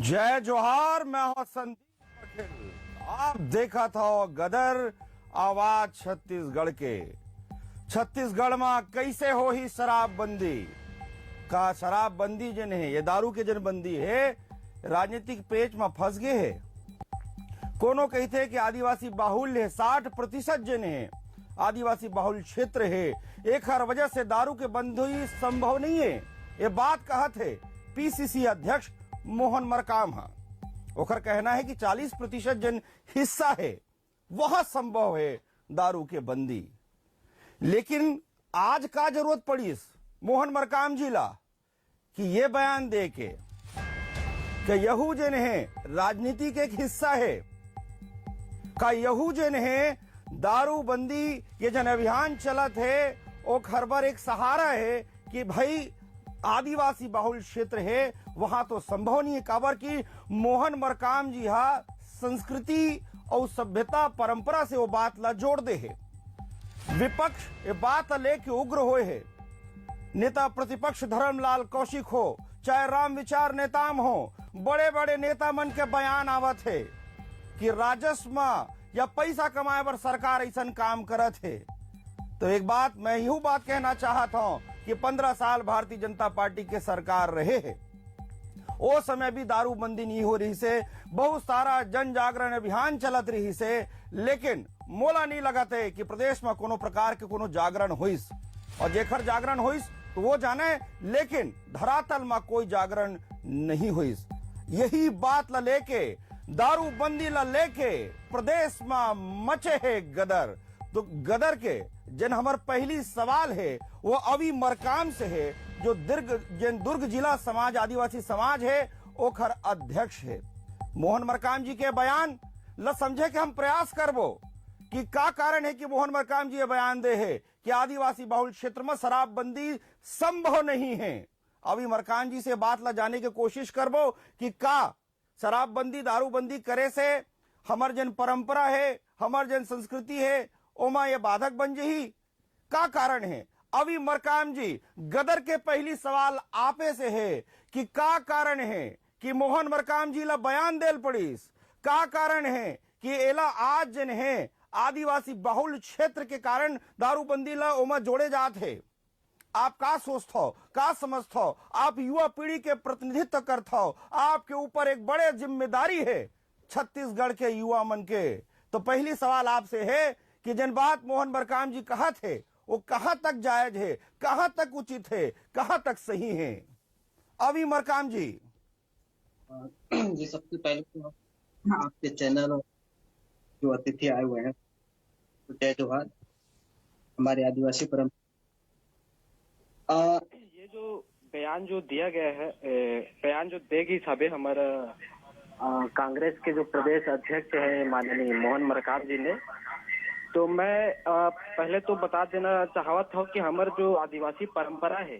जय जोहार। मैं हूं संदीप पटेल। आप देखा था गदर आवाज छत्तीसगढ़ के। छत्तीसगढ़ में कैसे हो ही शराबबंदी का शराबबंदी जन है ये दारू के जन बंदी है राजनीतिक पेच में फंस गए है। कोनो कहते कि आदिवासी बाहुल्य है 60% जन है आदिवासी बाहुल क्षेत्र है। एक हर वजह से दारू के बंदी संभव नहीं है। ये बात कहत है पीसीसी अध्यक्ष मोहन मरकाम। ओकर कहना है कि 40% जन हिस्सा है वह संभव है दारू के बंदी। लेकिन आज का जरूरत पड़ी मोहन मरकाम जी ला कि ये बयान दे के यहू जन है राजनीति के एक हिस्सा है का यहू जन है दारू बंदी ये जन अभियान चलत है वो खरबर एक सहारा है कि भाई आदिवासी बाहुल क्षेत्र है वहां तो संभव नहीं है। काबर की मोहन मरकाम जी संस्कृति और सभ्यता परंपरा से वो बात ला जोड़ दे है। विपक्ष ये बात लेके उग्र होए है। नेता प्रतिपक्ष धर्मलाल कौशिक हो चाहे राम विचार नेताम हो बड़े बड़े नेता मन के बयान आवत है कि राजस्व या पैसा कमाए पर सरकार ऐसा काम करत है। तो एक बात मैं यूं बात कहना चाहता हूं कि 15 साल भारतीय जनता पार्टी के सरकार रहे हैं वो समय भी दारूबंदी नहीं हो रही से बहुत सारा जन जागरण अभियान चलत रही से लेकिन मोला नहीं लगते कि प्रदेश में कोनो प्रकार के कोनो जागरण होइस और जेखर जागरण होइस तो वो जाने लेकिन धरातल में कोई जागरण नहीं होइस। यही बात ला लेके दारूबंदी ला लेके प्रदेश में मचे है गदर। तो गदर के जन हमार पहली सवाल है वो अभी मरकाम से है जो दुर्ग जिला समाज आदिवासी समाज है ओखर अध्यक्ष है। मोहन मरकाम जी के बयान ल समझे कि हम प्रयास करबो कि का कारण है कि मोहन मरकाम जी ये बयान दे है कि आदिवासी बहुल क्षेत्र में शराबबंदी संभव नहीं है। अभी मरकाम जी से बात ला जाने की कोशिश करबो कि का शराबबंदी दारूबंदी करे से हमार जन परंपरा है हमार जन संस्कृति है ओमा ये बाधक बन जही का कारण है। अभी मरकाम जी गदर के पहली सवाल आपे से है कि का कारण है कि मोहन मरकाम जी ला बयान देल पड़ीस। का कारण है कि एला आज जन है आदिवासी बहुल क्षेत्र के कारण दारूबंदी ला ओमा जोड़े जात है। आप का सोचते हो का समझते हो आप युवा पीढ़ी के प्रतिनिधित्व करते हो आपके ऊपर एक बड़े जिम्मेदारी है छत्तीसगढ़ के युवा मन के। तो पहली सवाल आपसे है कि जन बात मोहन मरकाम जी कहा थे वो कहां तक जायज है कहां तक उचित है कहां तक सही है। अभी मरकाम जी जी सबसे पहले तो आपके चैनल और जो अतिथि आए हुए हैं तो जय जोहार। हमारे आदिवासी परंपरा ये जो बयान जो दिया गया है बयान जो देगी साबे हमारा कांग्रेस के जो प्रदेश अध्यक्ष है माननीय मोहन मरकाम जी ने तो मैं पहले तो बता देना चाहत हूँ कि हमारे जो आदिवासी परंपरा है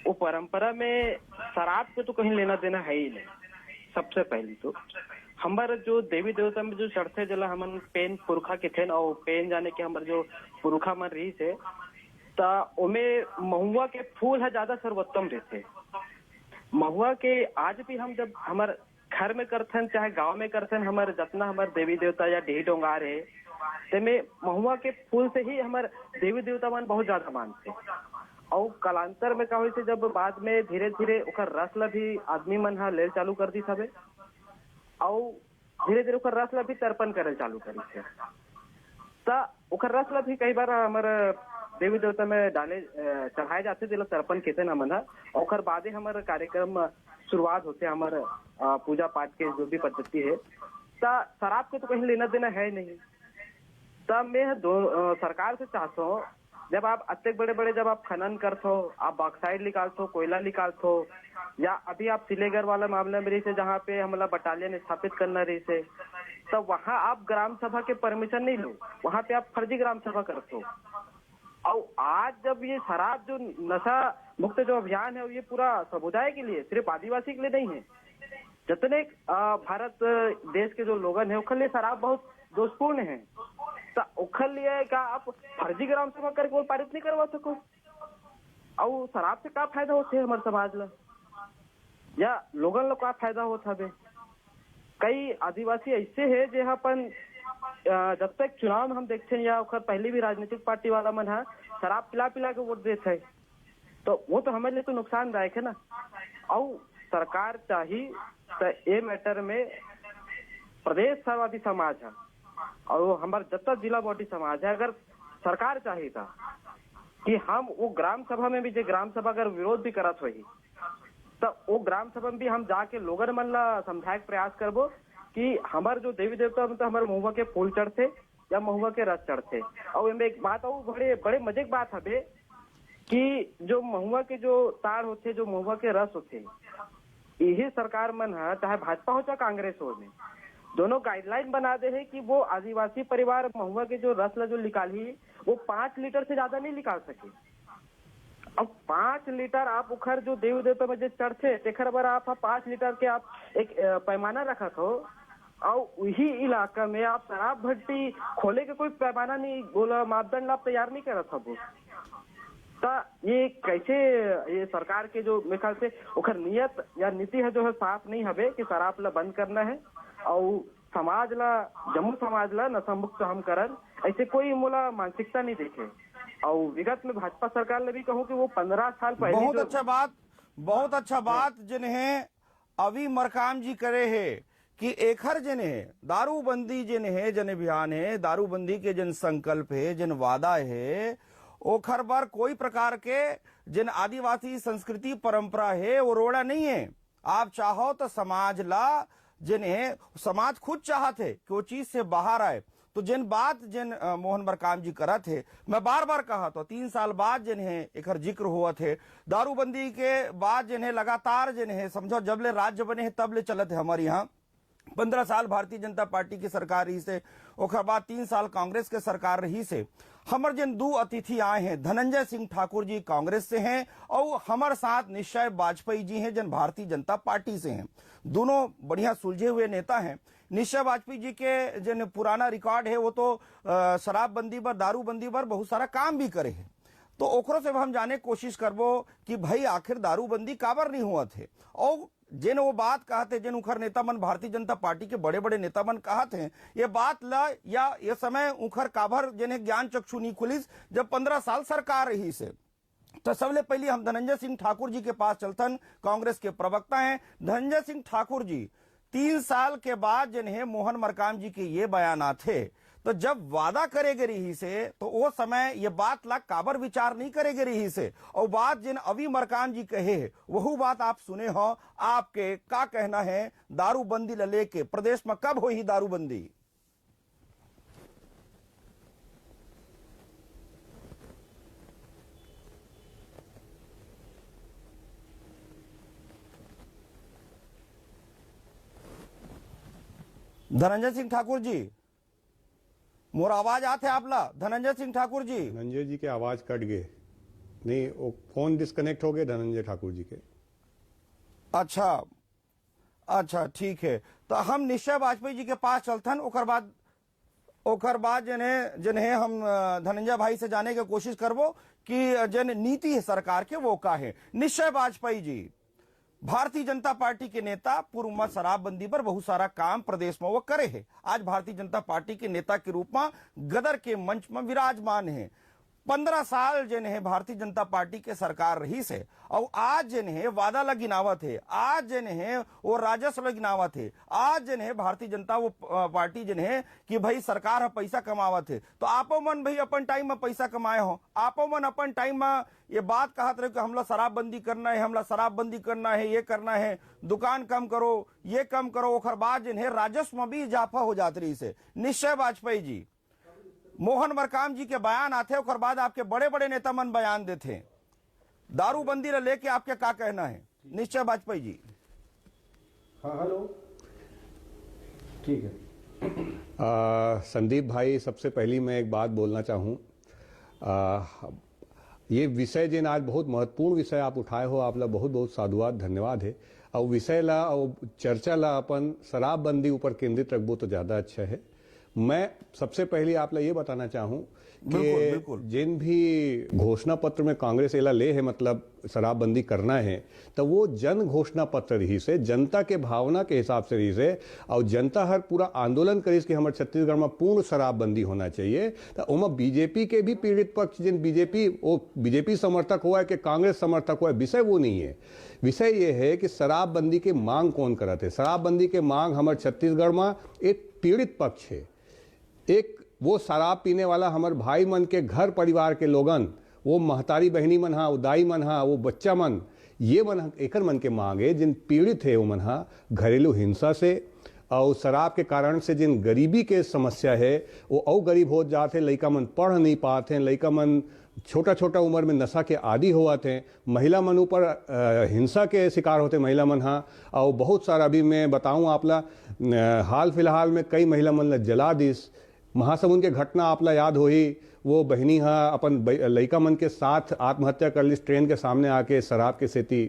वो परंपरा में शराब को तो कहीं लेना देना है ही नहीं। सबसे पहले तो हमारे जो देवी देवता में जो चढ़ते जला हमन पेन पुरखा के थे और पेन जाने के हमारे जो पुरखा मन रही से ता ओमे महुआ के फूल है ज्यादा सर्वोत्तम रहते। महुआ के आज भी हम जब हमारे घर में करथन चाहे गांव में करथन हमारे जितना हमारे देवी देवता या ढेही डोंगार है तेमें महुआ के फूल से ही हमारे देवी देवता मन बहुत ज्यादा मानते। और कालांतर में का से जब बाद में धीरे धीरे ओकर रस ला भी आदमी मन हा ले चालू कर दी सबे और धीरे धीरे ओकर रस ला भी तर्पण करे चालू करी थे ता ओकर रस ला भी कई बार हमारे देवी देवता में डाले चढ़ाए जाते दिला तर्पण कहते ना मन ओकर बादे हमारे कार्यक्रम शुरुआत होते हमारे पूजा पाठ के जो भी पद्धति है ता शराब को तो कहीं लेना देना है नहीं। तब मैं सरकार से चाहता हूँ जब आप अत्ते बड़े बड़े जब आप खनन करते हो आप बॉक्साइड निकालते हो कोयला निकालते हो या अभी आप सिलेगर वाला मामला में रही से जहाँ पे हमला बटालियन स्थापित करना रही से तब वहाँ आप ग्राम सभा के परमिशन नहीं लो वहाँ पे आप फर्जी ग्राम सभा करते हो। और आज जब ये शराब जो नशा मुक्त जो अभियान है ये पूरा समुदाय के लिए सिर्फ आदिवासी के लिए नहीं है जितने भारत देश के जो लोग हैं उसके लिए शराब बहुत दोषपूर्ण है। तो उखल लिए का आप फर्जी ग्राम सभा करके वो पारित नहीं करवा सको और शराब से क्या फायदा होते है हमारे समाज ला। या लोगन लोग का फायदा होता है। कई आदिवासी ऐसे है जो अपन जब तक चुनाव में हम देखते हैं या पहले भी राजनीतिक पार्टी वाला मन है शराब पिला पिला के वोट देते है, तो वो तो हमारे लिए तो नुकसानदायक है ना। और सरकार चाहिए तो ये मैटर में प्रदेश सर्वाधिक समाज है और वो हमारे जत्ता जिला बॉडी समाज है, अगर सरकार चाहिए था कि हम वो ग्राम सभा में भी जो ग्राम सभा अगर विरोध भी करत हुई तो वो ग्राम सभा में भी हम जाके लोगन मन ला समझाए प्रयास करबो कि हमारे जो देवी देवता मतलब हमारे महुआ के फूल चढ़ते या महुआ के रस चढ़ते। और इनमें एक बात और बड़े बड़े मजे की बात है कि जो महुआ के जो ताड़ होते, जो महुआ के रस होते, यही सरकार मन है चाहे भाजपा हो चाहे कांग्रेस हो में दोनों गाइडलाइन बना दे है कि वो आदिवासी परिवार महुआ के जो रस ला जो निकाली वो 5 लीटर से ज्यादा नहीं निकाल सके। अब 5 लीटर आप उखर जो देवी देवता में जो चढ़ते तेखर बार आप 5 लीटर के आप एक पैमाना रखा हो और वही इलाका में आप शराब भट्टी खोले के कोई पैमाना नहीं बोला मापदंड आप तैयार नहीं करत हो। तो ये कैसे ये सरकार के जो मेरे ख्याल से उखर नियत या नीति है जो है साफ नहीं हवे कि शराब ला बंद करना है और समाज ला जम्मू समाज ला नशा मुक्त हम करन, ऐसे कोई मोला मानसिकता नहीं देखे। और विगत में भाजपा सरकार ने भी कहूँ कि वो 15 साल पहले बहुत अच्छा बात जिन्हें अभी मरकाम जी करे है कि एखर जिन्हें दारूबंदी जिन्हें जन अभियान है, दारूबंदी के जन संकल्प है, जन वादा है, ओखर बार कोई प्रकार के जिन आदिवासी संस्कृति परंपरा है वो रोड़ा नहीं है। आप चाहो तो समाज ला जिन्हें समाज खुद चाहत है कि वो चीज से बाहर आए। तो जिन बात जिन मोहन मरकाम जी करा थे, मैं बार बार कहा तो 3 साल बाद जिन्हें एक जिक्र हुआ थे दारूबंदी के बाद जिन्हें लगातार जिन्हें समझो जब ले राज्य बने हैं तब ले चलत है हमारे यहाँ 15 साल भारतीय जनता पार्टी की सरकार रही से, ओखर बाद 3 साल कांग्रेस के सरकार रही से। हमर जिन 2 अतिथि आए हैं धनंजय सिंह ठाकुर जी कांग्रेस से हैं और हमारे साथ निश्चय वाजपेयी जी हैं जिन भारतीय जनता पार्टी से हैं। दोनों बढ़िया सुलझे हुए नेता हैं। निश्चय वाजपेयी जी के जिन पुराना रिकॉर्ड है वो तो शराबबंदी पर दारूबंदी पर बहुत सारा काम भी करे हैं। तो ओकरो से हम जाने कोशिश करबो कि भाई आखिर दारूबंदी काबर नहीं हुआ थे और जिन वो बात कहते जिन उखर नेता मन भारतीय जनता पार्टी के बड़े बड़े नेता मन कहते हैं ये बात ला या ये समय उखर काभर जिन्हें ज्ञान चक्षु नहीं खुलिस जब 15 साल सरकार रही से। तो सबले पहले हम धनंजय सिंह ठाकुर जी के पास चलतन, कांग्रेस के प्रवक्ता हैं। धनंजय सिंह ठाकुर जी 3 साल के बाद जिन्हें मोहन मरकाम जी के ये बयान थे तो जब वादा करेगे रही से तो वो समय ये बात ला काबर विचार नहीं करेगे रही से और बात जिन अभी मरकाम जी कहे वही बात आप सुने हो। आपके क्या कहना है दारूबंदी ला लेके प्रदेश में कब हुई दारूबंदी? धनंजय सिंह ठाकुर जी मोर आवाज आते आपला? धनंजय सिंह ठाकुर जी, धनंजय जी के आवाज कट गए नहीं, वो फोन डिस्कनेक्ट हो गए धनंजय ठाकुर जी के। अच्छा ठीक है। तो हम निश्चय वाजपेयी जी के पास चलथन, ओकर बाद जिन्हें हम धनंजय भाई से जाने की कोशिश करबो कि जन नीति है सरकार के वो का है। निश्चय वाजपेयी जी भारतीय जनता पार्टी के नेता, पूर्व में शराबबंदी पर बहुत सारा काम प्रदेश में वो करे है। आज भारतीय जनता पार्टी के नेता के रूप में गदर के मंच में विराजमान है। 15 साल जिन्हें भारतीय जनता पार्टी के सरकार रही से और आज जिन्हें वादा लगिनावत है, आज जिन्हें वो राजस्व लगिनावत है, आज जिन्हें भारतीय जनता वो पार्टी जिन्हें कि भाई सरकार है पैसा कमावत है। तो आपो मन भाई अपन टाइम में पैसा कमाए हो, आपो मन अपन टाइम में ये बात कहत रहे कि हमला शराबबंदी करना है, हमला शराबबंदी करना है, ये करना है, दुकान कम करो, ये कम करो। ओखर बाद जिन्हें राजस्व में भी इजाफा हो जात रही से। निश्चय वाजपेयी जी मोहन मरकाम जी के बयान आते और बाद आपके बड़े बड़े नेता मन बयान देते दारूबंदी ला लेके आपके क्या कहना है? निश्चय वाजपेयी जी। हाँ हेलो, ठीक है। संदीप भाई, सबसे पहली मैं एक बात बोलना चाहूँ। ये विषय जिन आज बहुत महत्वपूर्ण विषय आप उठाए हो, आप ला बहुत बहुत साधुवाद धन्यवाद है। और विषय ला और चर्चा ला अपन शराबबंदी ऊपर केंद्रित रखबो तो ज्यादा अच्छा है। मैं सबसे पहले आप ला ये बताना चाहूँ कि जिन भी घोषणा पत्र में कांग्रेस एला ले है, मतलब शराबबंदी करना है तो वो जन घोषणा पत्र रही से, जनता के भावना के हिसाब से रही से, और जनता हर पूरा आंदोलन करी कि हमारे छत्तीसगढ़ में पूर्ण शराबबंदी होना चाहिए। तो उमा बीजेपी के भी पीड़ित पक्ष, जिन बीजेपी समर्थक हुआ है कि कांग्रेस समर्थक हुआ है, विषय वो नहीं है। विषय ये है कि शराबबंदी की मांग कौन करते है। शराबबंदी के मांग हमारे छत्तीसगढ़ में एक पीड़ित पक्ष है, एक वो शराब पीने वाला हमारे भाई मन के घर परिवार के लोगन, वो महतारी बहनी मन हा, वो दाई मन हा, वो बच्चा मन, ये मन एकर मन के मांग है। जिन पीड़ित है वो मन हा घरेलू हिंसा से और शराब के कारण से जिन गरीबी के समस्या है वो और गरीब हो जाते, लड़का मन पढ़ नहीं पाते, लड़का मन छोटा छोटा उम्र में नशा के आदी हो आते हैं, महिला मन ऊपर हिंसा के शिकार होते महिला मन हाँ। और बहुत सारा अभी मैं बताऊं आपला, हाल फिलहाल में कई महिला मन ला जला दिस, महासमुंद के घटना आपला याद हो ही, वो बहनी हाँ अपन लड़का मन के साथ आत्महत्या कर ली ट्रेन के सामने आके शराब के सेती।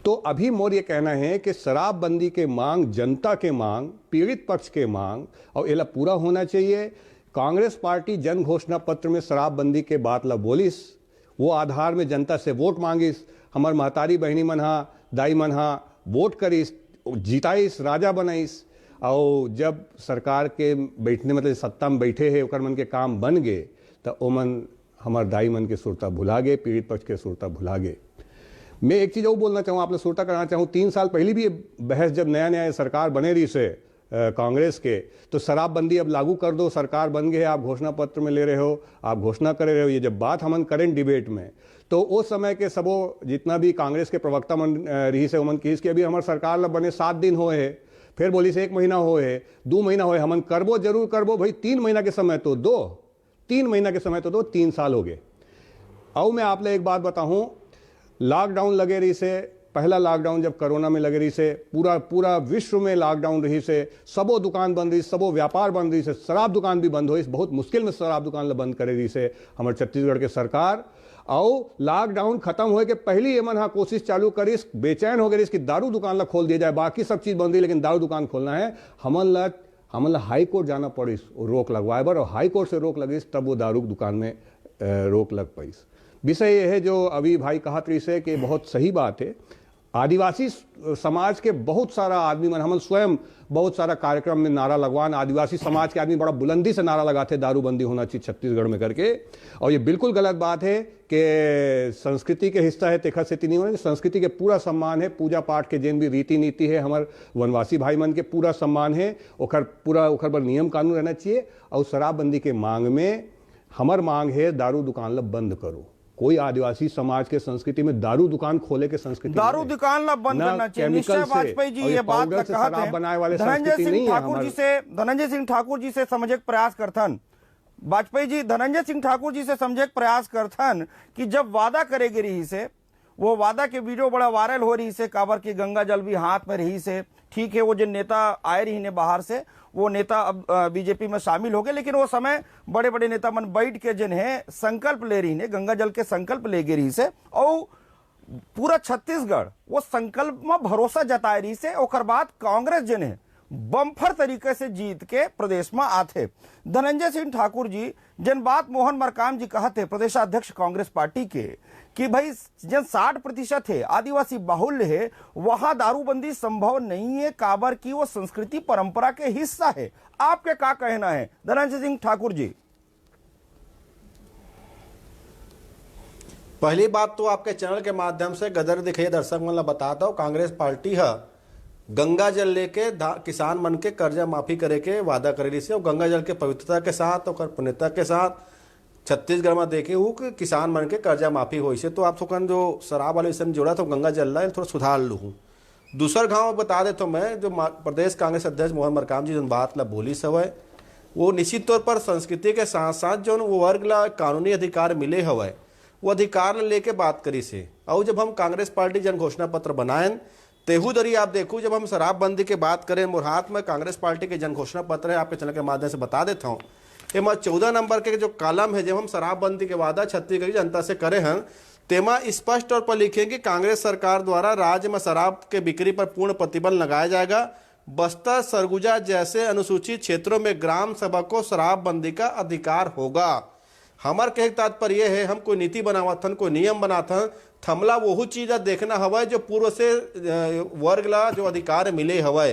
तो अभी मोर ये कहना है कि शराबबंदी के मांग जनता के मांग, पीड़ित पक्ष के मांग, और एला पूरा होना चाहिए। कांग्रेस पार्टी जन घोषणा पत्र में शराबबंदी के बात ला बोलिस, वो आधार में जनता से वोट मांगिस, हमार महतारी बहनी मन हा, दाई मन हा वोट करिस, जिताइस, राजा बनाइस, और जब सरकार के बैठने मतलब सत्ता में बैठे है ओकर मन के काम बन गए तो ओमन हमार दाई मन के सुरता भुला गए, पीड़ित पक्ष के सुरता भुला गए। मैं एक चीज़ और बोलना चाहूँ, आप लोग सुरता कराना चाहूँ, 3 साल पहले भी ये बहस जब नया नया सरकार बने रही से कांग्रेस के, तो शराबबंदी अब लागू कर दो, सरकार बन गई है, आप घोषणा पत्र में ले रहे हो, आप घोषणा कर रहे हो। ये जब बात हमन करें डिबेट में तो उस समय के सबो जितना भी कांग्रेस के प्रवक्ता मन रही से उमन कहिस कि अभी हमारे सरकार ला बने 7 दिन हुए है, फिर बोली से 1 महीना हुए, 2 महीना हुए, हमन करबो जरूर करबो भाई, 3 महीना के समय तो दो, 3 महीना के समय तो दो, 3 साल हो गए। और मैं आप लोग एक बात बताऊं, लॉकडाउन लगे रही से, पहला लॉकडाउन जब कोरोना में लगे रही से, पूरा विश्व में लॉकडाउन रही से, सबो दुकान बंद रही, सबो व्यापार बंद रही से, शराब दुकान भी बंद हुई, बहुत मुश्किल में शराब दुकान बंद करे रही से हमारे छत्तीसगढ़ के सरकार। और लॉकडाउन खत्म होए के पहली ये मन हाँ कोशिश चालू करिस, बेचैन हो गई कि दारू दुकान ला खोल दिया जाए, बाकी सब चीज बंद रही लेकिन दारू दुकान खोलना है। हमन ला हाई कोर्ट जाना पड़िस रोक लगवाए बर, और हाई कोर्ट से रोक लगिस तब वो दारू दुकान में रोक लग पाइस। विषय ये है जो अभी भाई कहा रही से कि बहुत सही बात है। आदिवासी समाज के बहुत सारा आदमी मन, हम स्वयं बहुत सारा कार्यक्रम में नारा लगवान, आदिवासी समाज के आदमी बड़ा बुलंदी से नारा लगाते दारूबंदी होना चाहिए छत्तीसगढ़ में करके, और ये बिल्कुल गलत बात है कि संस्कृति के हिस्सा है तेखा सेती नहीं होने। संस्कृति के पूरा सम्मान है, पूजा पाठ के जिन भी रीति नीति है हमारे वनवासी भाई मन के पूरा सम्मान है, ओकर पर नियम कानून रहना चाहिए। और शराबबंदी के मांग में हमार मांग है दारू दुकान ला बंद करो। कोई आदिवासी समाज के संस्कृति में दारू दुकान खोले के संस्कृति, दारू दुकान ला बंद करना चाहिए। निश्चय वाजपेयी जी ये बात कहते हैं। धनंजय सिंह ठाकुर जी से समझे प्रयास करथन, वाजपेयी जी धनंजय सिंह ठाकुर जी से समझे प्रयास करथन कि जब वादा करेगी रही से, वो वादा के वीडियो बड़ा वायरल हो रही से, काबर की गंगा जल भी हाथ में रही से, ठीक है वो जो नेता आए रही ने बाहर से, वो नेता अब बीजेपी में शामिल हो गए, लेकिन वो समय बड़े बड़े नेता मन बैठ के जिन है संकल्प ले रही ने, गंगा जल के संकल्प ले गई रही से, और पूरा छत्तीसगढ़ वो संकल्प में भरोसा जताए रही से। ओकर बाद कांग्रेस जिन है बम्फर तरीके से जीत के प्रदेश में आते। धनंजय सिंह ठाकुर जी जिन बात मोहन मरकाम जी कहते प्रदेशाध्यक्ष कांग्रेस पार्टी के कि भाई जन 60% है आदिवासी बाहुल्य है, वहां दारूबंदी संभव नहीं है, काबर की वो संस्कृति परंपरा के हिस्सा है। आपके क्या कहना है धनंजय सिंह ठाकुर जी? पहली बात तो आपके चैनल के माध्यम से गदर दिखे दर्शक मन ला बताता हूँ, कांग्रेस पार्टी है गंगा जल लेके किसान मन के कर्जा माफी करे के वादा करे रही से, और गंगा जल के पवित्रता के साथ और पुण्यता के साथ छत्तीसगढ़ में देखे हूँ कि किसान मन के कर्जा माफी हो से। तो आप जो शराब वाले विषय में जोड़ा तो गंगा जल ला थोड़ा सुधार लू हूँ। दूसर गाँव बता दे तो मैं जो प्रदेश कांग्रेस अध्यक्ष मोहन मरकाम जी जो बात ला बोली सब है, वो निश्चित तौर पर संस्कृति के साथ साथ जो वो वर्ग ला कानूनी अधिकार मिले हवे वो अधिकार लेके बात करी से। और जब हम कांग्रेस पार्टी जन घोषणा पत्र बनाए तेहू दरी आप देखो, जब हम शराबबंदी की बात करें, मोर हाथ में कांग्रेस पार्टी के जन घोषणा पत्र है, आपके चैनल के माध्यम से बता देता हूँ। एमा 14 नंबर के जो कॉलम है, जब हम शराबबंदी के वादा छत्तीसगढ़ जनता से करे हैं, तेमा स्पष्ट तौर पर लिखे कि कांग्रेस सरकार द्वारा राज्य में शराब के बिक्री पर पूर्ण प्रतिबंध लगाया जाएगा। बस्तर, सरगुजा जैसे अनुसूचित क्षेत्रों में ग्राम सभा को शराबबंदी का अधिकार होगा। हमार कहे तात्पर्य है, हम कोई नीति बनावत हन, कोई नियम बनात हन थमला वो चीज देखना हवा जो पूर्व से वर्ग ला जो अधिकार मिले हवा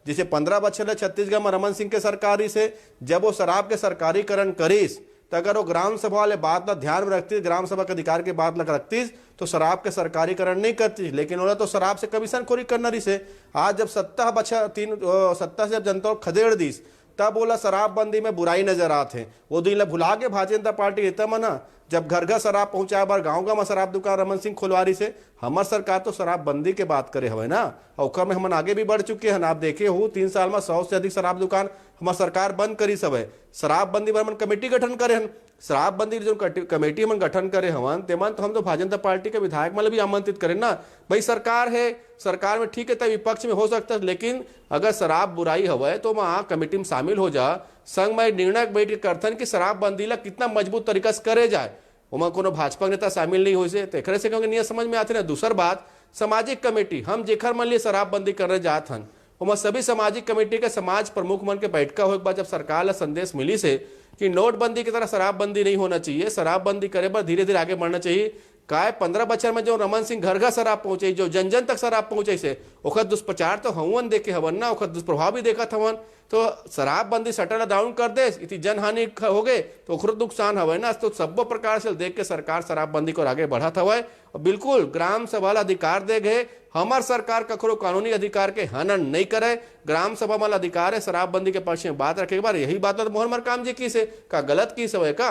जैसे 15 बछर छत्तीसगढ़ में रमन सिंह के सरकारी से जब वो शराब के सरकारीकरण करीस तो अगर वो ग्राम सभा वाले बात ला ध्यान में रखती, ग्राम सभा के अधिकार की बात लग रखती तो शराब के सरकारीकरण नहीं करती। लेकिन उन्होंने तो शराब से कमीशन खोरी करना रही से। आज जब सत्ता से जब जनता खदेड़ दीस तब बोला शराबबंदी में बुराई नजर आते हैं। वो दिन भुला के भारतीय जनता पार्टी रहता मना जब घर घर शराब पहुंचाए बार गाँव में शराब दुकान रमन सिंह खोलवारी से हमार सरकार तो शराबबंदी के बात करे हवे ना। और में हम आगे भी बढ़ चुके हैं। आप देखे हो 3 साल में 100 से अधिक शराब दुकान हमार सरकार बंद करी सब है। शराबबंदी पर हम कमेटी गठन करे हन। शराबबंदी जो कमेटी हम गठन करे हवन तेमन तो हम तो भारतीय जनता पार्टी के विधायक मतलब भी आमंत्रित करें ना। भाई सरकार है, सरकार में ठीक है तब विपक्ष में हो सकता है, लेकिन अगर शराब बुराई हवे तो वहां कमेटी में शामिल हो जा। संघ में निर्णय बैठ के करथन कि शराबबंदी ला कितना मजबूत तरीका से करे जाए। वहां कोनो भाजपा नेता शामिल नहीं हो से तेखरे से क्योंकि नहीं समझ में आते ना। दूसर बात सामाजिक कमेटी हम जेखर मन लिए शराबबंदी करने जात हन वहां सभी सामाजिक कमेटी के समाज प्रमुख मन के बैठका हो एक बार जब सरकार ला संदेश मिली से कि नोटबंदी की तरह शराबबंदी नहीं होना चाहिए, शराबबंदी करे पर धीरे धीरे आगे बढ़ना चाहिए। काय 15 बछर में जो रमन सिंह घर घर शराब पहुंचे, जो जन जन तक शराब पहुंचे से ओखर दुष्प्रचार तो हवन देखे हवन ना, ओखर दुष्प्रभाव भी देखा हवन। तो शराबबंदी शटर डाउन कर दे इतनी जनहानि हो गए तो ओखर नुकसान हवे ना। तो सब प्रकार से देख के सरकार शराबबंदी को आगे बढ़त हवे। बिल्कुल ग्राम सभा अधिकार दे गए, हमार सरकार कखरो कानूनी अधिकार के हनन नहीं करे। ग्राम सभा वाला अधिकार है शराबबंदी के पक्ष में बात रखे। बार यही बात तो मोहन मरकाम जी की से का गलत की सब है का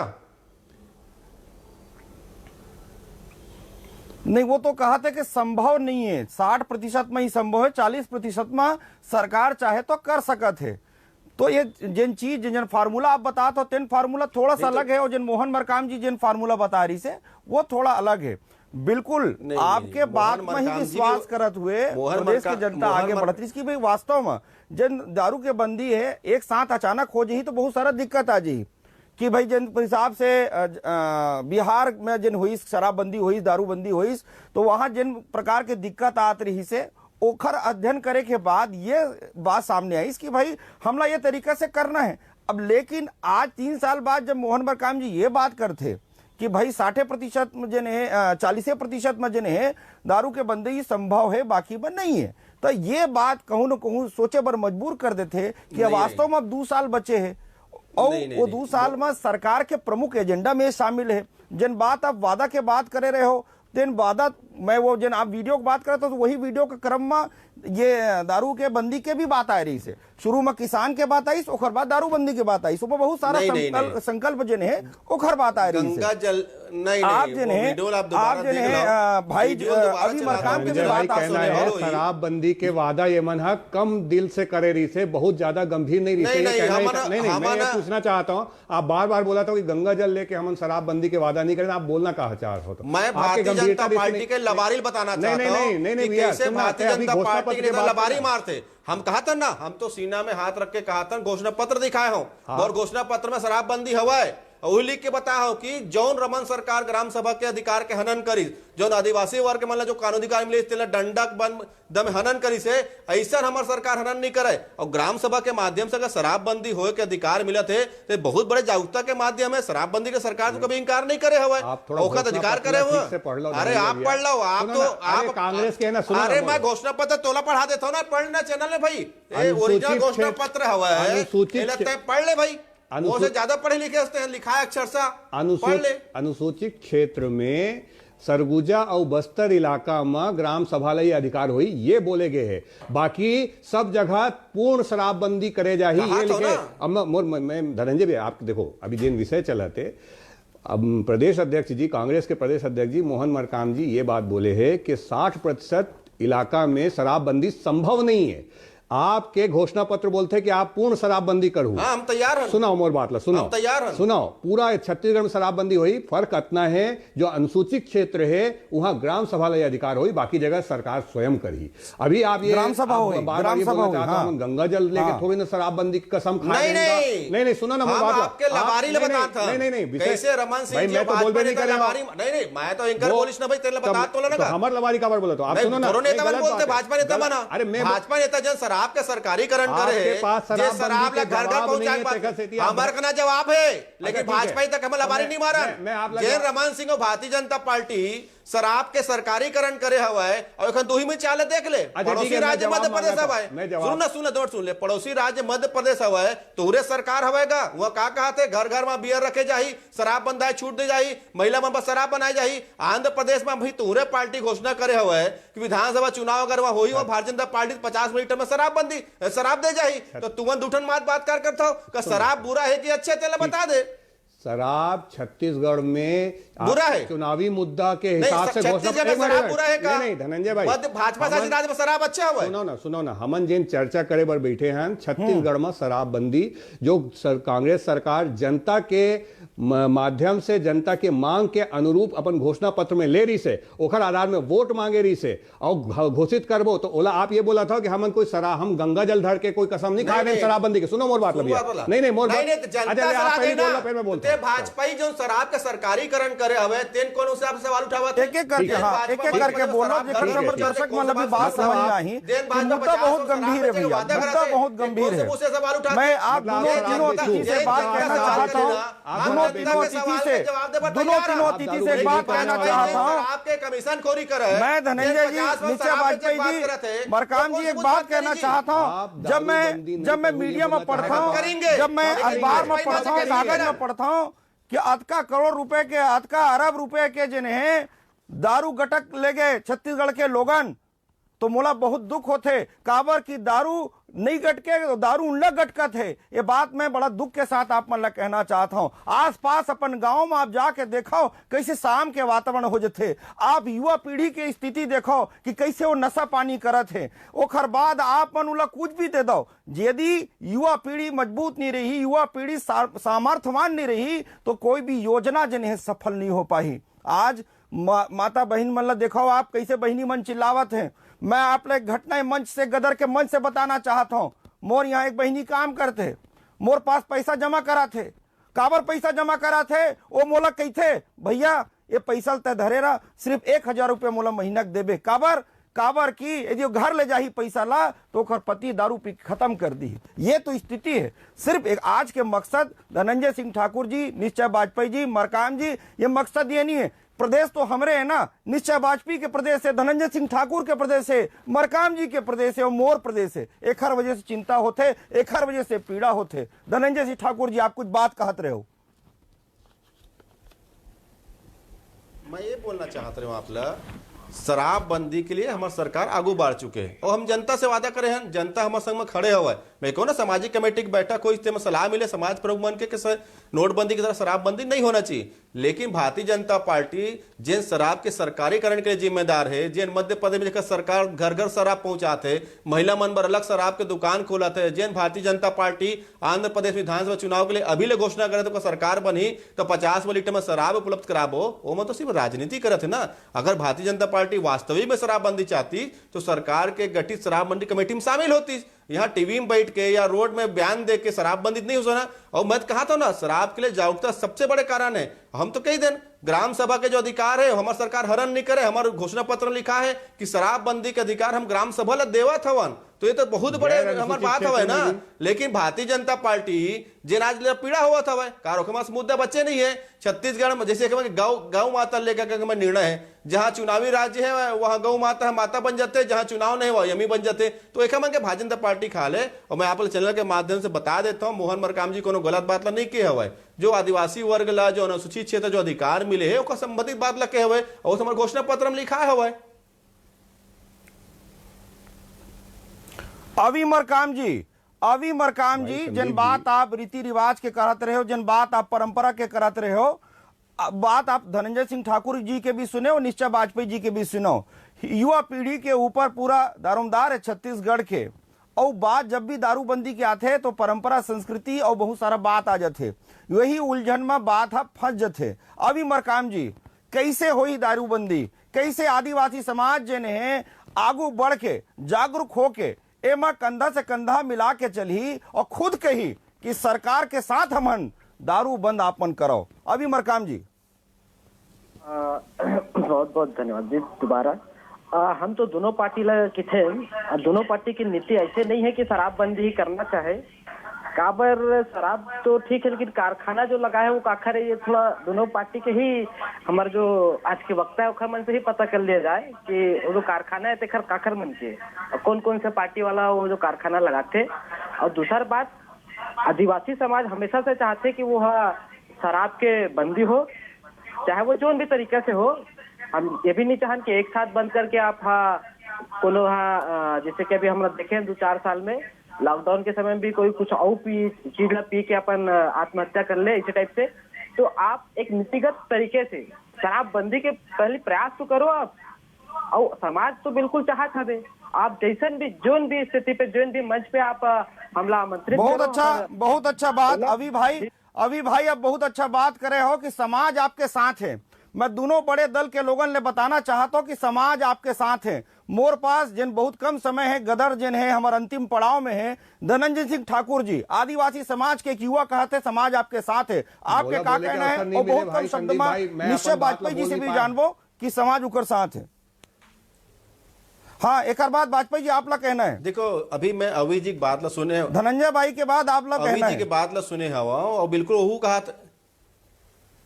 नहीं। वो तो कहा था कि संभव नहीं है, 60% में ही संभव है, 40% में सरकार चाहे तो कर सकत है। तो ये जिन चीज जिन फार्मूला आप बता तो तेन फार्मूला थोड़ा सा अलग है और जिन मोहन मरकाम जी जिन फार्मूला बता रही से वो थोड़ा अलग है। बिल्कुल आपके बात में ही विश्वास करत हुए प्रदेश की जनता आगे बढ़ती इसकी भाई वास्तव में जिन दारू के बंदी है एक साथ अचानक हो जाही तो बहुत सारा दिक्कत आ जाही कि भाई जिन हिसाब से बिहार में जिन हुई शराबबंदी हुई दारूबंदी हुई तो वहां जिन प्रकार के दिक्कत आत रही से ओखर अध्ययन करे के बाद ये बात सामने आई कि भाई हमला ये तरीका से करना है। अब लेकिन आज 3 साल बाद जब मोहन मरकाम जी ये बात करते कि भाई 60% में जिन है 40% में जिन है दारू के बंदी संभव है बाकी पर नहीं है, तो ये बात कहूं न कहूं सोचे पर मजबूर कर देते कि वास्तव में अब 2 साल बचे हैं और वो 2 साल में सरकार के प्रमुख एजेंडा में शामिल है। जिन बात आप वादा के बात करे रहे हो तेन वादा मैं वो जिन आप वीडियो की बात करे तो वही वीडियो के क्रम में ये दारू के बंदी के भी बात आ रही से। शुरू में किसान के बात आई ओखर बाद दारूबंदी के बात आई, सुबह बहुत सारा संकल्प जिन है ओखर बात आ रही गंगा जल नहीं आप जिन है भाई अभी मरकाम के भी बात कहना है शराबबंदी के वादा ये मन कम दिल से करे रही से बहुत ज्यादा गंभीर नहीं रही नहीं। मैं ये पूछना चाहता हूँ, आप बार बार बोला था कि गंगा जल लेके हम शराबबंदी के वादा नहीं करें, आप बोलना कहा चाह हो तो मैं भारतीय जनता पार्टी के लबारी बताना चाहता हूं नहीं कैसे भारतीय जनता पार्टी के लबारी मारते। हम कहा था ना, हम तो सीना में हाथ रख के कहा था घोषणा पत्र दिखाए हो और घोषणा पत्र में शराबबंदी हवा है और लिख के बता हो कि जौन रमन सरकार ग्राम सभा के अधिकार के हनन करी, जौन आदिवासी वर्ग के मतलब जो कानूनी अधिकार मिले दंडक बन दम हनन करी से ऐसा हमार सरकार हनन नहीं करे। और ग्राम सभा के माध्यम से अगर शराबबंदी हो के अधिकार मिला थे तो बहुत बड़े जागरूकता के माध्यम है शराबबंदी के सरकार तो कभी इंकार नहीं करे हुए औखत अधिकार करे हुए। अरे आप पढ़ लो, आप तो आप कांग्रेस के ना। अरे मैं घोषणा पत्र तोला पढ़ा देता हूँ ना, पढ़ना चैनल है भाई, ओरिजिनल घोषणा पत्र हवा है पढ़ ले भाई, वो से ज्यादा पढ़े लिखे हैं लिखा है अक्षर सा पढ़ ले। अनुसूचित क्षेत्र में सरगुजा और बस्तर इलाका में ग्राम सभा ला अधिकार हुई ये बोले गए है, बाकी सब जगह पूर्ण शराबबंदी करे जाही ये लिखे। अब मैं धनंजय भी आप देखो अभी जिन विषय चलाते अब प्रदेश अध्यक्ष जी कांग्रेस के प्रदेश अध्यक्ष जी मोहन मरकाम जी ये बात बोले हैं कि 60% इलाका में शराबबंदी संभव नहीं है। आपके घोषणा पत्र बोलते हैं कि आप पूर्ण शराबबंदी करो। हम तैयार हैं। सुनाओ मोर बात ला, सुनाओ तैयार हैं। सुनाओ पूरा छत्तीसगढ़ में शराबबंदी हुई, फर्क इतना है जो अनुसूचित क्षेत्र है वहां ग्राम सभा ला अधिकार हुई, बाकी जगह सरकार स्वयं करी। अभी आप ये ग्राम सभा हुई, ग्राम सभा हुई, हम गंगा जल लेके थोड़ी ना शराबबंदी की कसम खा नहीं सुना ना मोर बात आपके लबारी ले बता था नहीं कैसे रमन सिंह जी भाजपा नेता लबारी नहीं मैं तो एंकर बोलिस ना भाई तेरे बता तो ना का हमर लबारी का बार बोला तो आप सुनो ना नेता बोलते भाजपा नेता बना। अरे भाजपा नेता जन शराब के सरकारी शराब घर घर पहुंचाए हमारे का जवाब है, लेकिन भाजपा तक हमें लबारी नहीं मारा। जैन रमन सिंह और भारतीय जनता पार्टी शराब के सरकारीकरण करे हुआ है और एखन 2 ही में चाले देख ले पड़ोसी राज्य मध्य प्रदेश हवा है सुन ले पड़ोसी राज्य मध्य प्रदेश हवा है तोरे सरकार हवेगा वह का कहते घर घर में बियर रखे जाही शराब बंदाए छूट दे जाही महिला मन पर शराब बनाई जाही आंध्र प्रदेश में भी तोरे पार्टी घोषणा करे हुआ है कि विधानसभा चुनाव अगर वह होई भारतीय जनता पार्टी 50 लीटर में शराब दे जाही तो तुमन दूठन बात कर करता हो शराब बुरा है कि अच्छे तेल बता दे शराब छत्तीसगढ़ में बुरा है चुनावी मुद्दा के हिसाब से घोषणा बुरा है का? नहीं धनंजय भाई भाजपा शासित राज्य में शराब अच्छा हुआ सुनो ना हमन जिन चर्चा करे बर बैठे हैं छत्तीसगढ़ में शराबबंदी जो कांग्रेस सरकार जनता के माध्यम से जनता के मांग के अनुरूप अपन घोषणा पत्र में ले रही से ओखर आधार में वोट मांगे रही से और घोषित करबो तो ओला आप ये बोला था कि हम कोई शराब हम गंगा जल धर के कोई कसम नहीं खा रहे शराबबंदी के सुनो मोर बात नहीं मोर भाजपा जो शराब का सरकारीकरण करे हवे तेन कौन उसे आप सवाल उठावा एक एक करके बोलो दर्शक मतलब बात समझ में आई मुद्दा बहुत गंभीर है भैया मुद्दा बहुत गंभीर है मैं आप दोनों अतिथि से बात कहना चाहता हूँ दोनों तीनों अतिथि से बात कहना चाहता हूँ आपके कमीशन खोरी करे मैं धनंजय जी निश्चय वाजपेयी जी मरकाम जी एक बात कहना चाहता हूँ जब मैं मीडिया में पढ़ता हूँ जब मैं अखबार में पढ़ता हूँ कागज में पढ़ता हूँ कि अतका करोड़ रुपए के अतका अरब रुपए के जिन्हें दारू गटक ले गए छत्तीसगढ़ के लोगन तो मोला बहुत दुख होते काबर की दारू नहीं गटके तो दारू उनला गटकत है ये बात मैं बड़ा दुख के साथ आप मन कहना चाहता हूं आसपास अपन गांव में आप जाके देखो कैसे शाम के वातावरण हो जाते आप युवा पीढ़ी के स्थिति देखो कि कैसे वो नशा पानी करत है ओखर बाद आप मन उला कुछ भी दे दो यदि युवा पीढ़ी मजबूत नहीं रही युवा पीढ़ी सामर्थ्यवान नहीं रही तो कोई भी योजना जिन्हें सफल नहीं हो पाई आज माता बहन मन देखो आप कैसे बहनी मन चिल्लावत हैं मैं आप लोग घटना मंच से गदर के मंच से बताना चाहता हूं मोर यहाँ एक बहनी काम करते मोर पास पैसा जमा करा थे काबर पैसा जमा करा थे वो मोला कही थे भैया ये पैसा तय धरेरा सिर्फ 1000 रुपये मोला महीना देबे काबर की यदि घर ले जाही पैसा ला तो ओकर पति दारू पी खत्म कर दी ये तो स्थिति है सिर्फ एक आज के मकसद धनंजय सिंह ठाकुर जी निश्चय वाजपेयी जी मरकाम जी ये मकसद ये नहीं है प्रदेश तो हमरे है ना निश्चय वाजपेयी के प्रदेश है धनंजय सिंह ठाकुर के प्रदेश है मरकाम जी के प्रदेश है और मोर प्रदेश है एक हर वजह से चिंता होते एक हर वजह से पीड़ा होते धनंजय सिंह ठाकुर जी आप कुछ बात कहते रहे हो मैं ये बोलना चाहता हूँ आप शराबबंदी के लिए हमारी सरकार आगू बढ़ चुके हैं और हम जनता से वादा करे हैं जनता हमारे संग में खड़े हुआ है मैं कहूँ ना सामाजिक कमेटी की बैठक कोई इसमें सलाह मिले समाज प्रमुख मन के नोटबंदी की तरह शराबबंदी नहीं होना चाहिए लेकिन भारतीय जनता पार्टी जिन शराब के सरकारीकरण के लिए जिम्मेदार है जिन मध्य प्रदेश में सरकार घर घर शराब पहुंचाते महिला मन पर अलग शराब के दुकान खोलते है जिन भारतीय जनता पार्टी आंध्र प्रदेश विधानसभा चुनाव के लिए अभी ले घोषणा करे तो सरकार बनी तो 50 लीटर में शराब उपलब्ध कराबो वो में तो सिर्फ राजनीति करत है ना अगर भारतीय जनता पार्टी वास्तविक में शराबबंदी चाहती तो सरकार के गठित शराबबंदी कमेटी में शामिल होती यहाँ टीवी में बैठ के या रोड में बयान दे के शराबबंदी नहीं हो सकना और मैं कहा था ना शराब के लिए जागरूकता सबसे बड़े कारण है हम तो कई दिन ग्राम सभा के जो अधिकार है हमारी सरकार हरण नहीं करे हमारे घोषणा पत्र में लिखा है कि शराबबंदी के अधिकार हम ग्राम सभा ला देवत हवन तो ये तो बहुत बड़े हमारी बात हवे ना लेकिन भारतीय जनता पार्टी जिन आज पीड़ा हुआ था कारों मुद्दा बच्चे नहीं है छत्तीसगढ़ में जैसे गौ माता लेकर निर्णय है जहां चुनावी राज्य है वहां गौ माता माता बन जाते जहां चुनाव नहीं हुआ यमी बन जाते तो एक मन के भारतीय जनता पार्टी खा ले और मैं आप चैनल के माध्यम से बता देता हूं मोहन मरकाम जी को गलत बात ला नहीं किए हुआ जो आदिवासी वर्ग ला जो अनुसूचित क्षेत्र जो अधिकार मिले है संबंधित बात लगे हुए और हमारे घोषणा पत्र में लिखा हुआ है अभी मरकाम जी जिन बात आप रीति रिवाज के करते रहे हो जिन बात आप परंपरा के करते रहे हो बात आप धनंजय सिंह ठाकुर जी के भी सुने और निश्चय वाजपेयी जी के भी सुनो युवा पीढ़ी के ऊपर पूरा दारोमदार है छत्तीसगढ़ के और बात जब भी दारूबंदी के आते तो परंपरा संस्कृति और बहुत सारा बात आ जाते यही उलझन में बात आप फंस जाते अभी मरकाम जी कैसे हुई दारूबंदी कैसे आदिवासी समाज जिन्हें आगू बढ़ के जागरूक होके एमा कंधा से कंधा मिला के चली और खुद कही कि सरकार के साथ हमन दारू बंद आपन करो अभी मरकाम जी बहुत बहुत धन्यवाद जी दोबारा हम तो दोनों पार्टी के थे दोनों पार्टी की नीति ऐसे नहीं है कि शराबबंदी ही करना चाहे काबर शराब तो ठीक है, लेकिन कारखाना जो लगा है वो काखर है, ये थोड़ा दोनों पार्टी के ही हमारे जो आज के वक्ता है ओखर मन से ही पता कर लिया जाए कि वो जो कारखाना है तेखर काखर मन के और कौन कौन से पार्टी वाला वो जो कारखाना लगाते। और दूसरा बात, आदिवासी समाज हमेशा से चाहते कि वो शराब के बंदी हो, चाहे वो जो भी तरीके से हो। हम ये भी नहीं चाहन कि एक साथ बंद करके आप कोनो जैसे कि अभी हम देखे 2-4 साल में लॉकडाउन के समय में भी कोई कुछ और चीज पी के अपन आत्महत्या कर ले, इसी टाइप से। तो आप एक नीतिगत तरीके से शराबबंदी के पहले प्रयास तो करो आप, और समाज तो बिल्कुल चाहत हवे आप जैसन भी जोन भी स्थिति पे जोन भी मंच पे आप हमला आमंत्रित बहुत अच्छा बात अभी भाई अब बहुत अच्छा बात करे हो कि समाज आपके साथ है। मैं दोनों बड़े दल के लोगों ने बताना चाहता हूं कि समाज आपके साथ है। मोर पास जिन बहुत कम समय है, गदर जिन है हमारे अंतिम पड़ाव में है, धनंजय सिंह ठाकुर जी आदिवासी समाज के एक युवा कहते समाज आपके साथ है। आपके क्या कहना है? और बहुत कम शब्द में निश्चय वाजपेयी जी से भी जानबो कि समाज उकर साथ है। हाँ, एक बात वाजपेयी जी आप ला कहना है। देखो अभी मैं अवी जी की बात ला सुने, धनंजय भाई के बाद आप ला कहना है। अवी जी की बात ला सुने हवा और बिल्कुल वही कहा।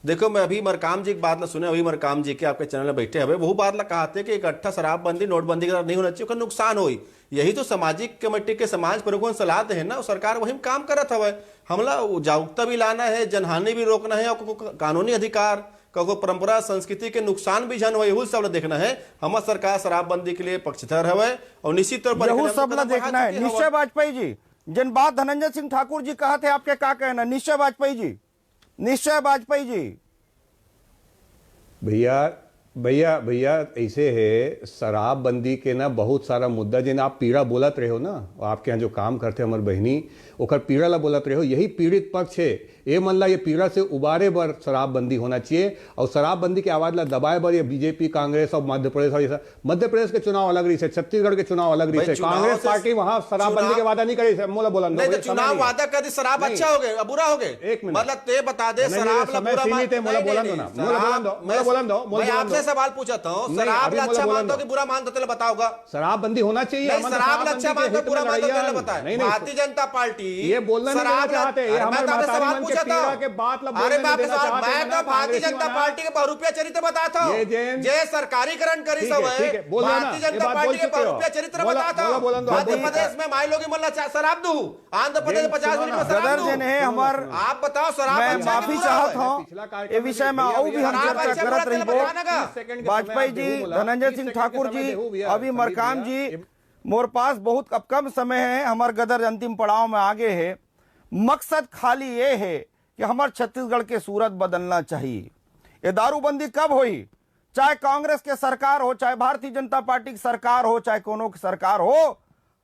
देखो मैं अभी मरकाम जी की बात ला सुने, अभी मरकाम जी के आपके चैनल में बैठे हुए वो बात ला कहा थे कि इकट्ठा शराबबंदी नोटबंदी का नहीं होना चाहिए, उसका नुकसान हो। यही तो सामाजिक कमेटी के समाज प्रमुखों सलाह दे है ना, सरकार वही काम करत हवे। हमला जागरूकता भी लाना है, जनहानि भी रोकना है, और कानूनी अधिकार को परंपरा संस्कृति के नुकसान भी जन हो सब देखना है। हमारा सरकार शराबबंदी के लिए पक्षधर है और निश्चित तौर पर सब देखना है। निश्चय वाजपेयी जी जिन बात धनंजय सिंह ठाकुर जी कहा थे, आपके क्या कहना? निश्चय वाजपेयी जी, निश्चय वाजपेयी जी। भैया ऐसे है, शराबबंदी के ना बहुत सारा मुद्दा जिन आप पीड़ा बोलत रहे हो ना, आपके यहाँ जो काम करते हमारे बहनी ओकर पीड़ा ला बोलत रहे हो, यही पीड़ित पक्ष है। ये मन ला ये पीड़ा से उबारे बर शराबबंदी होना चाहिए और शराबबंदी की आवाज ला दबाए बर ये बीजेपी कांग्रेस और मध्य प्रदेश और मध्य प्रदेश के चुनाव अलग रही है, छत्तीसगढ़ के चुनाव अलग रही है। कांग्रेस पार्टी वहां शराबबंदी के वादा नहीं करी है। मोला बोला चुनाव वादा कर दी, शराब अच्छा हो गया बुरा हो गया। एक मिनट मतलब ते बता दे शराब आपसे सवाल पूछा था, शराब अच्छा मानते हो कि बुरा मानते हो बताओगा? शराबबंदी होना चाहिए। शराब अच्छा मानते हो बुरा मानते हो बताए। भारतीय जनता पार्टी ये बोलना नहीं चाहते, सवाल पूछा था के बात ला। अरे मैं तो भारतीय जनता पार्टी के बहुरूपिया चरित्र बताता हूँ, जे सरकारीकरण करी सब है। भारतीय जनता पार्टी के बहुरूपिया चरित्र बताता हूँ। मध्य प्रदेश में माई लोग शराब दू, आंध्र प्रदेश 50 मिनट में शराब दू। आप बताओ शराब मैं माफी चाहता हूँ ये विषय में और भी हम चर्चा करत रही। वाजपेयी जी, धनंजय सिंह ठाकुर जी, अभी मरकाम जी, मोर पास बहुत कम समय है, हमारे गदर अंतिम पड़ाव में आगे है। मकसद खाली ये है कि हमारे छत्तीसगढ़ के सूरत बदलना चाहिए। ये दारूबंदी कब हुई, चाहे कांग्रेस के सरकार हो, चाहे भारतीय जनता पार्टी की सरकार हो, चाहे कोनो की सरकार हो,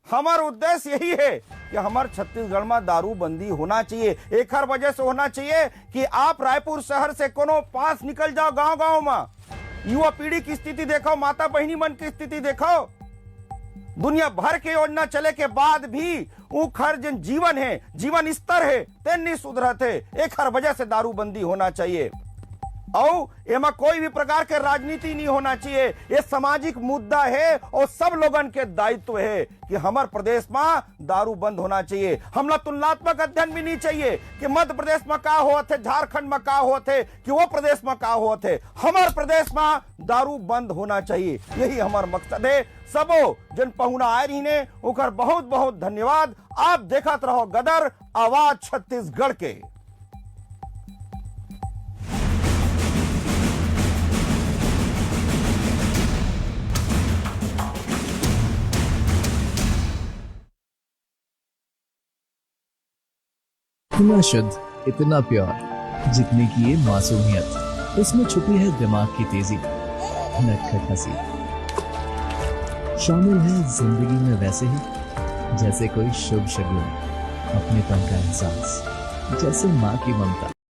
हमारा उद्देश्य यही है कि हमारे छत्तीसगढ़ में दारूबंदी होना चाहिए। एक हर वजह से होना चाहिए कि आप रायपुर शहर से कोनो पास निकल जाओ, गांव-गांव में युवा पीढ़ी की स्थिति देखो, माता बहनी मन की स्थिति देखो। दुनिया भर के योजना चले के बाद भी उखर जिन जीवन है, जीवन स्तर है, तेन नहीं सुधरत है। एक हर वजह से दारूबंदी होना चाहिए और एमा कोई भी प्रकार के राजनीति नहीं होना चाहिए। ये सामाजिक मुद्दा है और सब लोगन के दायित्व है कि हमारे प्रदेश में दारू बंद होना चाहिए। हमला तुलनात्मक अध्ययन भी नहीं चाहिए कि मध्य प्रदेश में का हुआ थे, झारखंड में का हुआ थे, कि वो प्रदेश में का हुआ थे। हमारे प्रदेश में दारू बंद होना चाहिए, यही हमारा मकसद है। सबो जन पहुना आए रही ने ओकर बहुत बहुत धन्यवाद। आप देखत रहो गदर, आवाज छत्तीसगढ़ के। इतना शुद्ध, इतना प्योर, जितने की ये मासूमियत, इसमें छुपी है दिमाग की तेजी, नटखट हंसी, शामिल है जिंदगी में वैसे ही जैसे कोई शुभ शगुन, अपनेपन का एहसास, जैसे माँ की ममता।